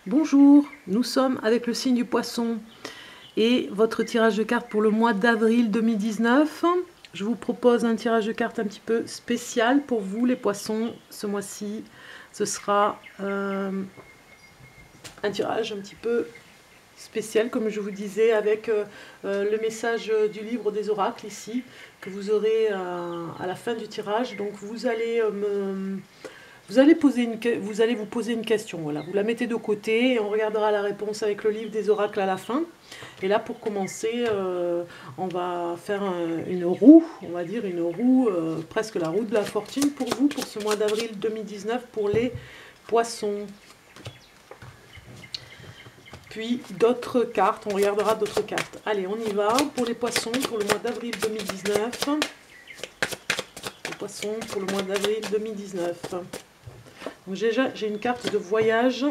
Bonjour, nous sommes avec le signe du Poisson et votre tirage de cartes pour le mois d'avril 2019. Je vous propose un tirage de cartes un petit peu spécial pour vous les Poissons ce mois-ci. Ce sera un tirage un petit peu spécial, comme je vous disais, avec le message du livre des oracles ici, que vous aurez à la fin du tirage. Donc vous allez vous allez vous poser une question, voilà. Vous la mettez de côté et on regardera la réponse avec le livre des oracles à la fin. Et là, pour commencer, on va faire une roue, on va dire une roue, presque la roue de la fortune pour vous, pour ce mois d'avril 2019, pour les Poissons. Puis d'autres cartes, on regardera d'autres cartes. Allez, on y va pour les Poissons pour le mois d'avril 2019. Les Poissons pour le mois d'avril 2019. J'ai une carte de voyage.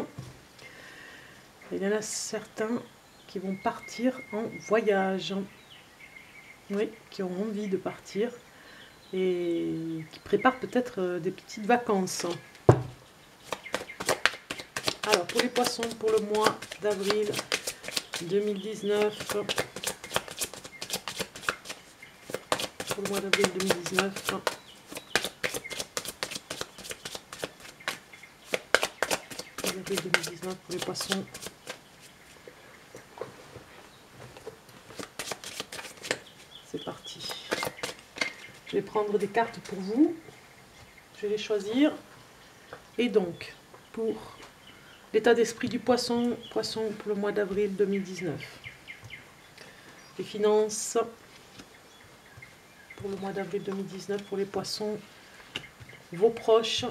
Il y en a certains qui vont partir en voyage. Oui, qui ont envie de partir et qui préparent peut-être des petites vacances. Alors, pour les Poissons, pour le mois d'avril 2019. Pour le mois d'avril 2019. Avril 2019 pour les Poissons. C'est parti. Je vais prendre des cartes pour vous. Je vais les choisir. Et donc, pour l'état d'esprit du Poisson, Poisson pour le mois d'avril 2019. Les finances pour le mois d'avril 2019 pour les Poissons. Vos proches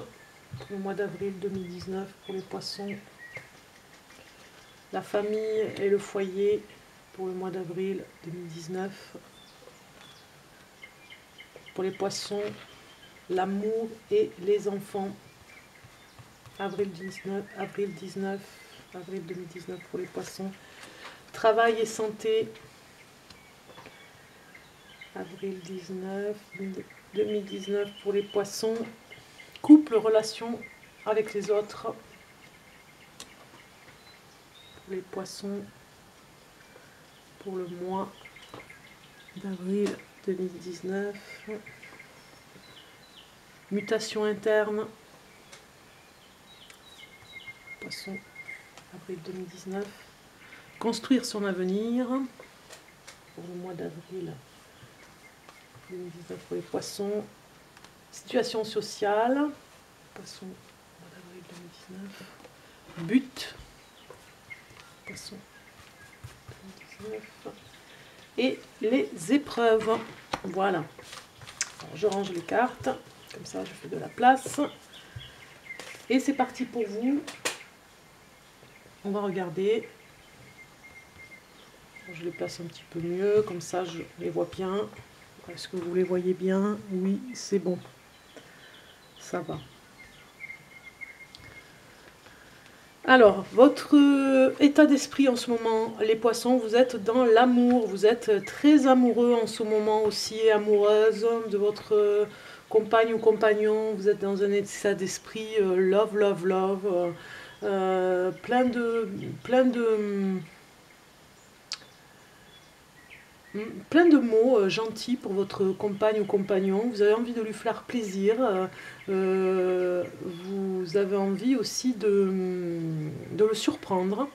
pour le mois d'avril 2019 pour les Poissons. La famille et le foyer pour le mois d'avril 2019. Pour les Poissons, l'amour et les enfants. Avril 2019 pour les Poissons. Travail et santé. Avril 2019 pour les Poissons. Couple, relation avec les autres. Pour les Poissons, pour le mois d'avril 2019. Mutation interne. Poisson, avril 2019. Construire son avenir. Pour le mois d'avril 2019 pour les Poissons. Situation sociale. Poisson, mois d'avril 2019. But. Poisson 2019. Et les épreuves. Voilà. Alors, je range les cartes. Comme ça, je fais de la place. Et c'est parti pour vous. On va regarder. Je les place un petit peu mieux. Comme ça, je les vois bien. Est-ce que vous les voyez bien? Oui, c'est bon. Ça va. Alors, votre état d'esprit en ce moment, les Poissons, vous êtes dans l'amour, vous êtes très amoureux en ce moment aussi, amoureuse de votre compagne ou compagnon, vous êtes dans un état d'esprit love, love, love, plein de mots gentils pour votre compagne ou compagnon. Vous avez envie de lui faire plaisir. Vous avez envie aussi de le surprendre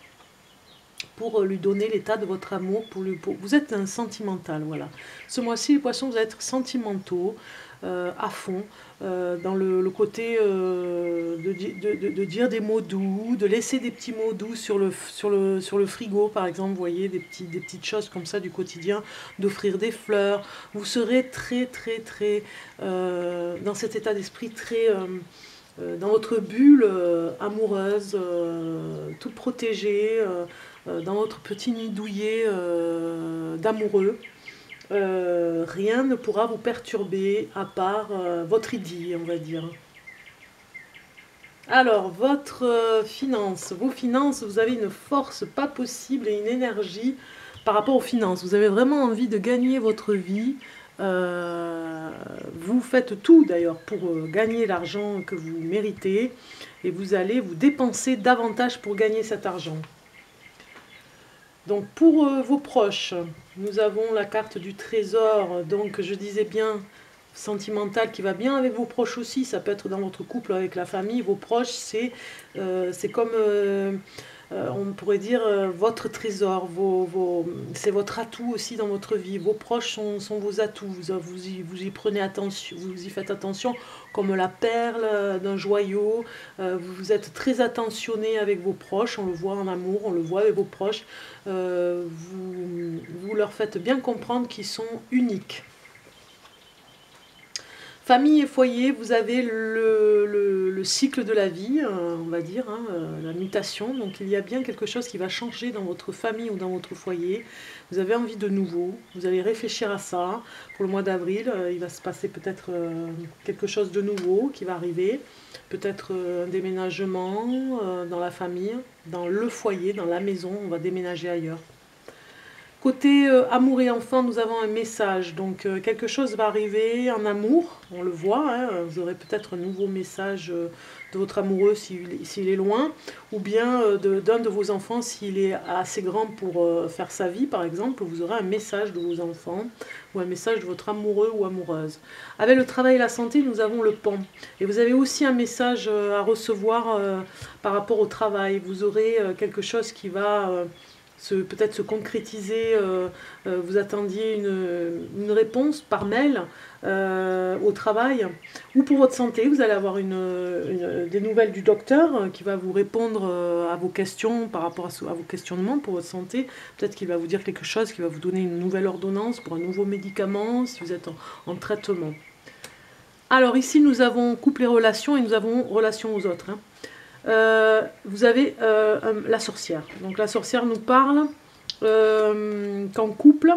pour lui donner l'état de votre amour. Vous êtes un sentimental, voilà. Ce mois-ci, les Poissons, vous allez être sentimentaux, à fond, dans le côté de dire des mots doux, de laisser des petits mots doux sur le frigo, par exemple, vous voyez, des petites choses comme ça du quotidien, d'offrir des fleurs. Vous serez très, très, très dans cet état d'esprit, très dans votre bulle amoureuse, toute protégée, dans votre petit nid douillet d'amoureux. Rien ne pourra vous perturber à part votre idylle, on va dire. Alors, votre finance, vos finances, vous avez une force pas possible et une énergie par rapport aux finances. Vous avez vraiment envie de gagner votre vie, Vous faites tout d'ailleurs pour gagner l'argent que vous méritez et vous allez vous dépenser davantage pour gagner cet argent. Donc pour vos proches, nous avons la carte du trésor, donc je disais bien sentimental qui va bien avec vos proches aussi, ça peut être dans votre couple, avec la famille, vos proches, c'est comme, on pourrait dire, votre trésor, c'est votre atout aussi dans votre vie, vos proches sont vos atouts, vous y prenez attention, vous y faites attention, comme la perle d'un joyau, vous êtes très attentionné avec vos proches, on le voit en amour, on le voit avec vos proches, vous leur faites bien comprendre qu'ils sont uniques. Famille et foyer, vous avez le cycle de la vie, on va dire, hein, la mutation. Donc il y a bien quelque chose qui va changer dans votre famille ou dans votre foyer. Vous avez envie de nouveau, vous allez réfléchir à ça. Pour le mois d'avril, il va se passer peut-être quelque chose de nouveau qui va arriver. Peut-être un déménagement dans la famille, dans le foyer, dans la maison, on va déménager ailleurs. Côté amour et enfant, nous avons un message, donc quelque chose va arriver en amour, on le voit, hein, vous aurez peut-être un nouveau message de votre amoureux s'il est loin, ou bien d'un de vos enfants s'il est assez grand pour faire sa vie par exemple, vous aurez un message de vos enfants, ou un message de votre amoureux ou amoureuse. Avec le travail et la santé, nous avons le pont, et vous avez aussi un message à recevoir par rapport au travail, vous aurez quelque chose qui va... peut-être se concrétiser, vous attendiez une réponse par mail au travail, ou pour votre santé, vous allez avoir des nouvelles du docteur qui va vous répondre à vos questions par rapport à vos questionnements pour votre santé. Peut-être qu'il va vous dire quelque chose, qu'il va vous donner une nouvelle ordonnance pour un nouveau médicament si vous êtes en traitement. Alors ici, nous avons couple et relations, et nous avons relation aux autres, hein. Vous avez la sorcière. Donc la sorcière nous parle qu'en couple,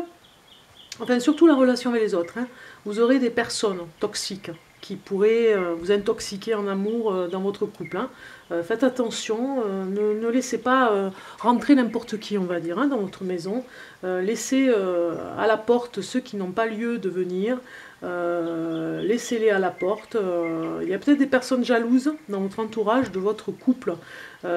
enfin surtout la relation avec les autres, hein, vous aurez des personnes toxiques qui pourraient vous intoxiquer en amour dans votre couple, hein. Faites attention, ne laissez pas rentrer n'importe qui, on va dire, hein, dans votre maison. Laissez à la porte ceux qui n'ont pas lieu de venir. Laissez-les à la porte. Il y a peut-être des personnes jalouses dans votre entourage de votre couple,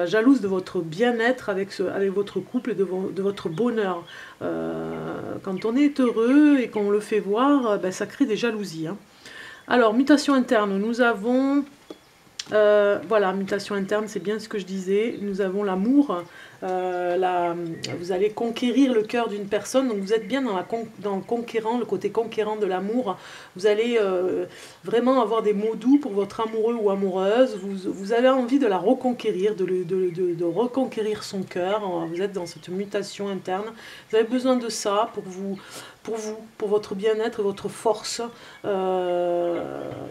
jalouses de votre bien-être avec votre couple et de votre bonheur. Quand on est heureux et qu'on le fait voir, ben, ça crée des jalousies, hein. Alors, mutation interne, nous avons... voilà, mutation interne, c'est bien ce que je disais. Nous avons l'amour. Vous allez conquérir le cœur d'une personne, donc vous êtes bien dans le conquérant, le côté conquérant de l'amour. Vous allez vraiment avoir des mots doux pour votre amoureux ou amoureuse. Vous avez envie de la reconquérir, de reconquérir son cœur. Vous êtes dans cette mutation interne. Vous avez besoin de ça pour votre bien-être et votre force.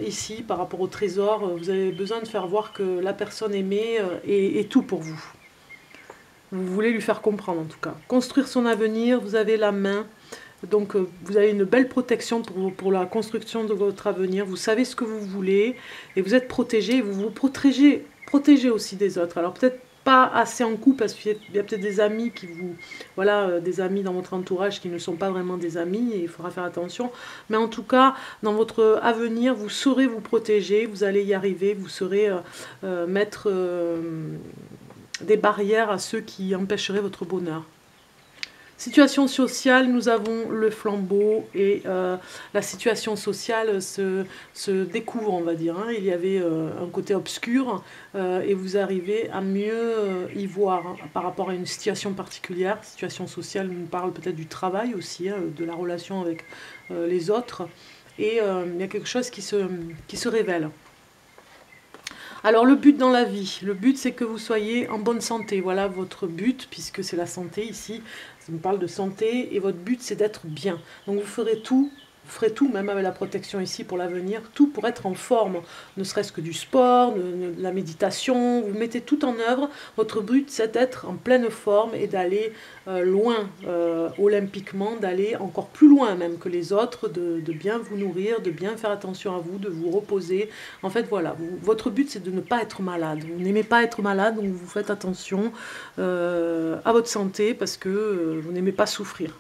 Ici, par rapport au trésor, vous avez besoin de faire voir que la personne aimée est tout pour vous. Vous voulez lui faire comprendre en tout cas. Construire son avenir, vous avez la main. Donc vous avez une belle protection pour la construction de votre avenir. Vous savez ce que vous voulez et vous êtes protégé. Vous vous protégez aussi des autres. Alors peut-être pas assez en couple parce qu'il y a peut-être des amis qui vous... Voilà, des amis dans votre entourage qui ne sont pas vraiment des amis et il faudra faire attention. Mais en tout cas, dans votre avenir, vous saurez vous protéger. Vous allez y arriver. Vous saurez mettre... des barrières à ceux qui empêcheraient votre bonheur. Situation sociale, nous avons le flambeau et la situation sociale se découvre, on va dire, hein. Il y avait un côté obscur et vous arrivez à mieux y voir, hein, par rapport à une situation particulière. Situation sociale nous parle peut-être du travail aussi, hein, de la relation avec les autres. Et il y a quelque chose qui se révèle. Alors le but dans la vie, le but c'est que vous soyez en bonne santé, voilà votre but, puisque c'est la santé ici, ça me parle de santé, et votre but c'est d'être bien. Donc vous ferez tout, même avec la protection ici pour l'avenir, tout pour être en forme, ne serait-ce que du sport, de la méditation, vous mettez tout en œuvre, votre but c'est d'être en pleine forme et d'aller loin olympiquement, d'aller encore plus loin même que les autres, de bien vous nourrir, de bien faire attention à vous, de vous reposer. En fait voilà, votre but c'est de ne pas être malade, vous n'aimez pas être malade, donc vous faites attention à votre santé parce que vous n'aimez pas souffrir,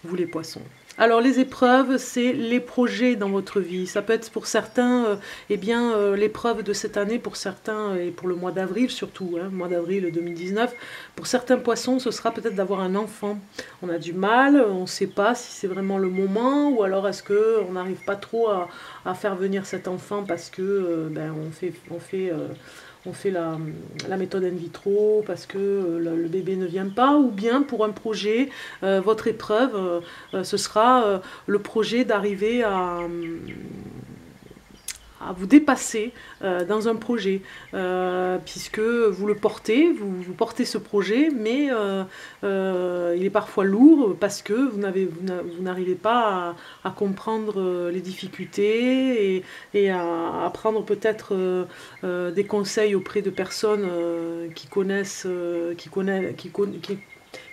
vous les poissons. Alors les épreuves, c'est les projets dans votre vie. Ça peut être pour certains, eh bien, l'épreuve de cette année, pour certains, et pour le mois d'avril surtout, hein, mois d'avril 2019, pour certains poissons, ce sera peut-être d'avoir un enfant. On a du mal, on ne sait pas si c'est vraiment le moment, ou alors est-ce qu'on n'arrive pas trop à faire venir cet enfant parce que ben, on fait la méthode in vitro parce que le bébé ne vient pas, ou bien pour un projet, votre épreuve, ce sera le projet d'arriver à vous dépasser dans un projet, puisque vous le portez, vous portez ce projet, mais il est parfois lourd parce que vous n'arrivez pas à comprendre les difficultés et à prendre peut-être des conseils auprès de personnes qui connaissent,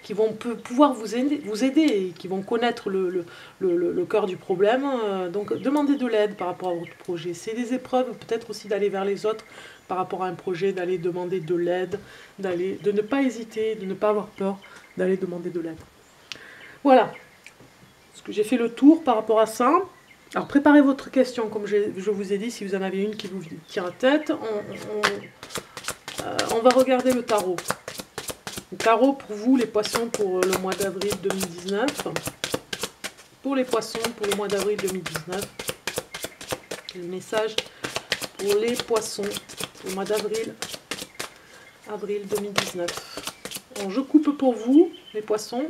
qui vont pouvoir vous aider et qui vont connaître le cœur du problème. Donc demandez de l'aide par rapport à votre projet. C'est des épreuves, peut-être aussi d'aller vers les autres par rapport à un projet, d'aller demander de l'aide, de ne pas hésiter, de ne pas avoir peur, d'aller demander de l'aide. Voilà, parce que j'ai fait le tour par rapport à ça. Alors préparez votre question, comme je vous ai dit, si vous en avez une qui vous tient à tête. On va regarder le tarot. Le tarot pour vous, les poissons, pour le mois d'avril 2019. Pour les poissons, pour le mois d'avril 2019. Le message pour les poissons, pour le mois d'avril, avril 2019. Donc, je coupe pour vous, les poissons.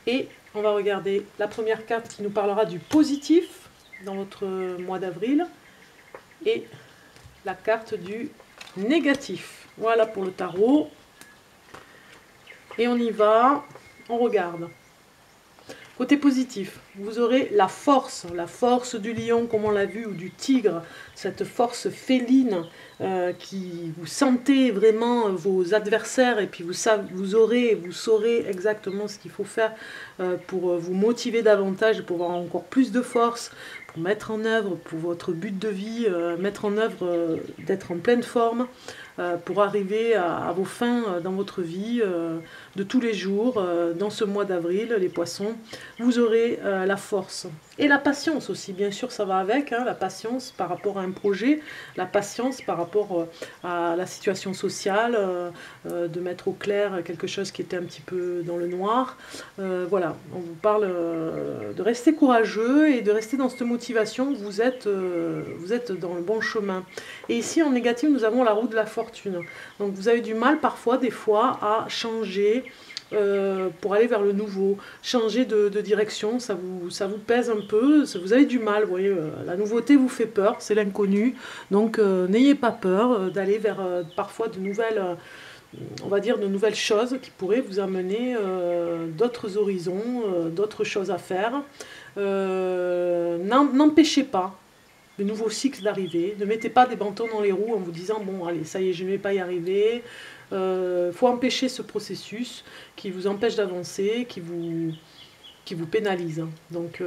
Et on va regarder la première carte qui nous parlera du positif dans votre mois d'avril. Et la carte du négatif. Voilà pour le tarot. Et on y va, on regarde. Côté positif, vous aurez la force du lion comme on l'a vu, ou du tigre, cette force féline qui vous sentez vraiment vos adversaires et puis vous saurez exactement ce qu'il faut faire pour vous motiver davantage, pour avoir encore plus de force, pour mettre en œuvre, pour votre but de vie, mettre en œuvre d'être en pleine forme, pour arriver à vos fins dans votre vie de tous les jours. Dans ce mois d'avril, les poissons, vous aurez la force. Et la patience aussi, bien sûr, ça va avec, hein, la patience par rapport à un projet, la patience par rapport à la situation sociale, de mettre au clair quelque chose qui était un petit peu dans le noir. Voilà, on vous parle de rester courageux et de rester dans cette motivation, vous êtes dans le bon chemin. Et ici, en négatif, nous avons la roue de la fortune. Donc vous avez du mal parfois, des fois, à changer pour aller vers le nouveau, changer de direction, ça vous pèse un peu, vous avez du mal, vous voyez, la nouveauté vous fait peur, c'est l'inconnu, donc n'ayez pas peur d'aller vers parfois de nouvelles, on va dire de nouvelles choses qui pourraient vous amener d'autres horizons, d'autres choses à faire. N'empêchez pas le nouveau cycle d'arriver, ne mettez pas des bâtons dans les roues en vous disant bon allez ça y est je ne vais pas y arriver. Faut empêcher ce processus qui vous empêche d'avancer, qui vous pénalise. Donc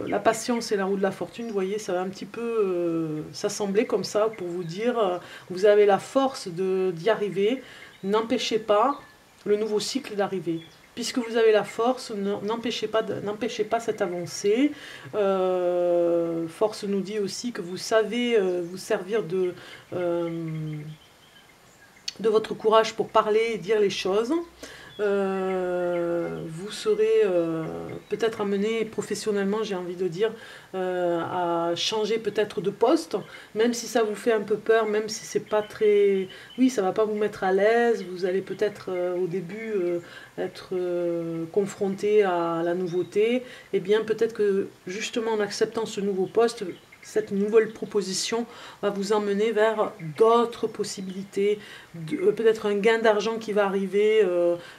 la patience et la roue de la fortune, vous voyez, ça va un petit peu s'assembler comme ça pour vous dire vous avez la force d'y arriver, n'empêchez pas le nouveau cycle d'arriver. Puisque vous avez la force, n'empêchez pas cette avancée. Force nous dit aussi que vous savez vous servir de votre courage pour parler et dire les choses. Vous serez peut-être amené professionnellement, j'ai envie de dire, à changer peut-être de poste, même si ça vous fait un peu peur, même si c'est pas très... Oui, ça va pas vous mettre à l'aise, vous allez peut-être au début être confronté à la nouveauté, et bien peut-être que justement en acceptant ce nouveau poste, cette nouvelle proposition va vous emmener vers d'autres possibilités, peut-être un gain d'argent qui va arriver,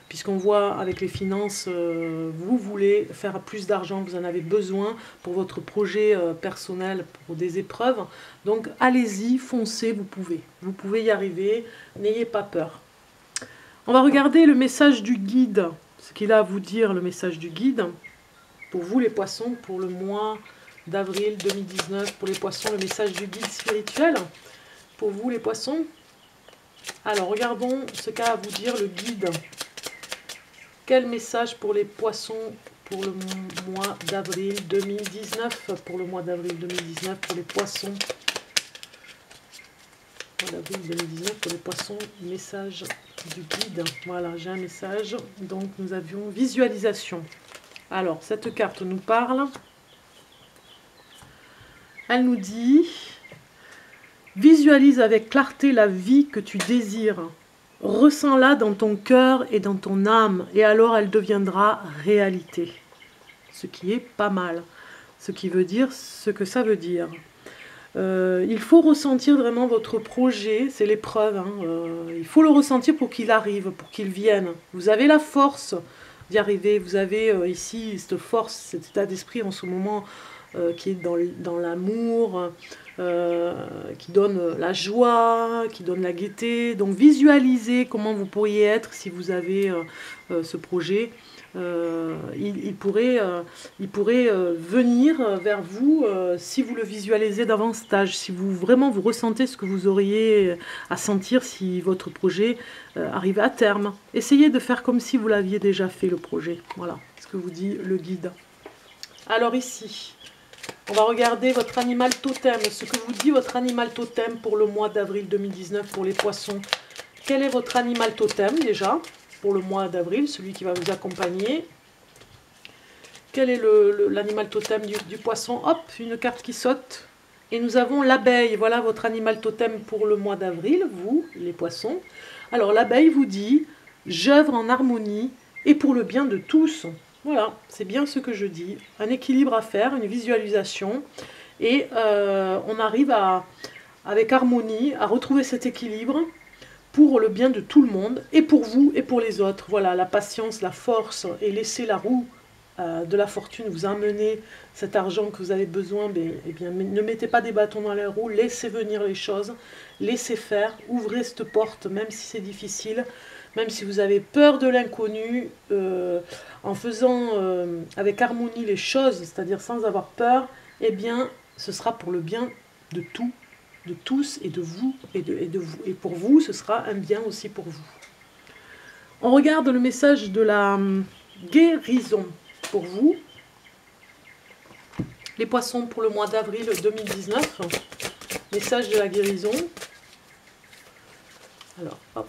puisqu'on voit avec les finances, vous voulez faire plus d'argent, vous en avez besoin pour votre projet personnel, pour des épreuves. Donc allez-y, foncez, vous pouvez y arriver, n'ayez pas peur. On va regarder le message du guide, ce qu'il a à vous dire, le message du guide, pour vous les poissons, pour le mois d'avril 2019, pour les poissons, le message du guide spirituel, pour vous les poissons. Alors regardons ce qu'a à vous dire le guide. Quel message pour les poissons pour le mois d'avril 2019. Pour le mois d'avril 2019, pour les poissons. Mois d'avril 2019, pour les poissons, message du guide. Voilà, j'ai un message. Donc, nous avions visualisation. Alors, cette carte nous parle. Elle nous dit, visualise avec clarté la vie que tu désires. Ressens-la dans ton cœur et dans ton âme, et alors elle deviendra réalité. Ce qui est pas mal. Ce qui veut dire ce que ça veut dire. Il faut ressentir vraiment votre projet, c'est l'épreuve. Hein, il faut le ressentir pour qu'il arrive, pour qu'il vienne. Vous avez la force d'y arriver. Vous avez ici cette force, cet état d'esprit en ce moment qui est dans l'amour, qui donne la joie, qui donne la gaieté. Donc visualisez comment vous pourriez être si vous avez ce projet. Il pourrait venir vers vous si vous le visualisez davantage, si vous vraiment vous ressentez ce que vous auriez à sentir si votre projet arrivait à terme. Essayez de faire comme si vous l'aviez déjà fait, le projet. Voilà ce que vous dit le guide. Alors ici, on va regarder votre animal totem, ce que vous dit votre animal totem pour le mois d'avril 2019 pour les poissons. Quel est votre animal totem déjà pour le mois d'avril, celui qui va vous accompagner? Quel est l'animal totem du poisson? Hop, une carte qui saute. Et nous avons l'abeille. Voilà votre animal totem pour le mois d'avril, vous, les poissons. Alors l'abeille vous dit, j'œuvre en harmonie et pour le bien de tous. Voilà, c'est bien ce que je dis. Un équilibre à faire, une visualisation. Et on arrive avec harmonie à retrouver cet équilibre pour le bien de tout le monde, et pour vous et pour les autres. Voilà, la patience, la force, et laisser la roue de la fortune vous amener cet argent que vous avez besoin. Eh bien, ne mettez pas des bâtons dans les roues, laissez venir les choses, laissez faire, ouvrez cette porte, même si c'est difficile, même si vous avez peur de l'inconnu, en faisant avec harmonie les choses, c'est-à-dire sans avoir peur, eh bien, ce sera pour le bien de tout, de tous et de vous, et pour vous, ce sera un bien aussi pour vous. On regarde le message de la guérison pour vous. Les poissons pour le mois d'avril 2019. Message de la guérison. Alors, hop.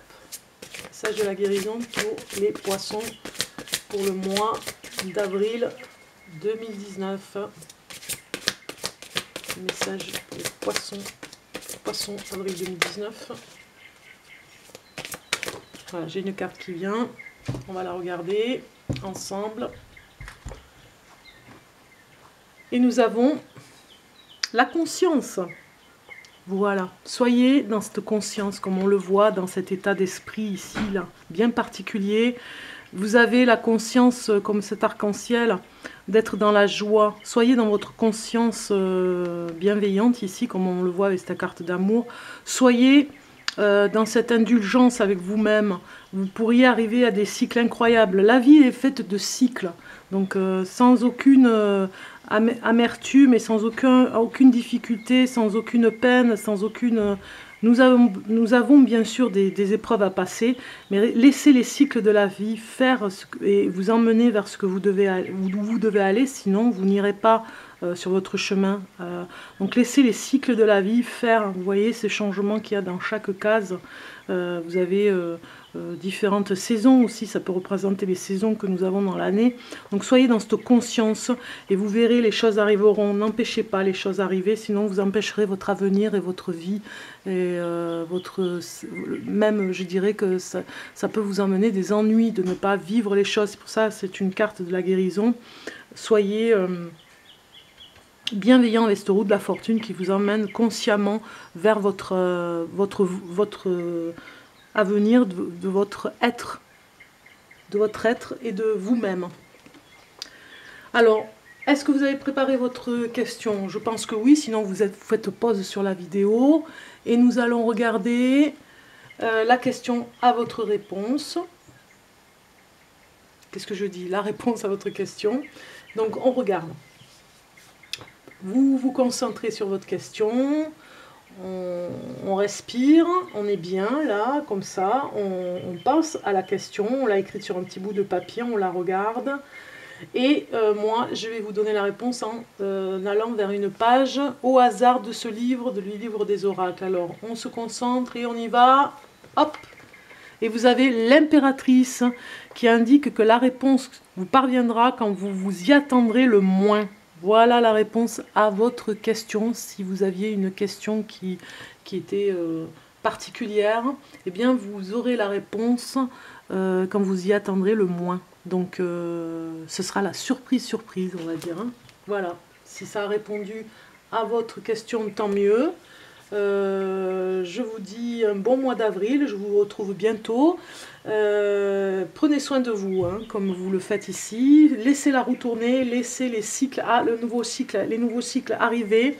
Message de la guérison pour les poissons pour le mois d'avril 2019. Message pour les poissons avril 2019. Voilà, j'ai une carte qui vient. On va la regarder ensemble. Et nous avons la conscience. Voilà. Soyez dans cette conscience, comme on le voit dans cet état d'esprit ici, là, bien particulier. Vous avez la conscience, comme cet arc-en-ciel, d'être dans la joie. Soyez dans votre conscience bienveillante ici, comme on le voit avec cette carte d'amour. Soyez dans cette indulgence avec vous-même. Vous pourriez arriver à des cycles incroyables. La vie est faite de cycles, donc sans aucune amertume et sans aucune difficulté, sans aucune peine, sans aucune... Nous avons bien sûr des épreuves à passer, mais laissez les cycles de la vie faire et vous emmener vers ce que vous devez aller, sinon vous n'irez pas sur votre chemin. Donc laissez les cycles de la vie faire, vous voyez ces changements qu'il y a dans chaque case. Vous avez différentes saisons aussi, ça peut représenter les saisons que nous avons dans l'année. Donc soyez dans cette conscience et vous verrez, les choses arriveront. N'empêchez pas les choses arriver, sinon vous empêcherez votre avenir et votre vie. Et même je dirais que ça peut vous emmener des ennuis de ne pas vivre les choses. C'est pour ça c'est une carte de la guérison. Soyez bienveillant avec cette roue de la fortune qui vous emmène consciemment vers votre avenir, de votre être et de vous-même. Alors, est-ce que vous avez préparé votre question? Je pense que oui, sinon vous faites pause sur la vidéo et nous allons regarder la question à votre réponse. Qu'est-ce que je dis? La réponse à votre question. Donc, on regarde. Vous vous concentrez sur votre question, on respire, on est bien là, comme ça, on pense à la question, on l'a écrite sur un petit bout de papier, on la regarde. Et moi, je vais vous donner la réponse en allant vers une page au hasard de ce livre, du livre des oracles. Alors, on se concentre et on y va. Hop! Et vous avez l'impératrice qui indique que la réponse vous parviendra quand vous vous y attendrez le moins. Voilà la réponse à votre question. Si vous aviez une question qui était particulière, eh bien vous aurez la réponse quand vous y attendrez le moins. Donc ce sera la surprise, on va dire. Hein. Voilà, si ça a répondu à votre question, tant mieux. Je vous dis un bon mois d'avril, je vous retrouve bientôt. Prenez soin de vous, hein, comme vous le faites ici. Laissez la roue tourner, laissez les cycles, les nouveaux cycles arriver.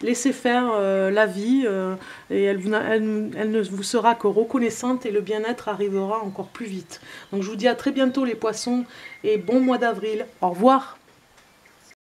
Laissez faire la vie et elle ne vous sera que reconnaissante et le bien-être arrivera encore plus vite. Donc je vous dis à très bientôt les poissons et bon mois d'avril. Au revoir.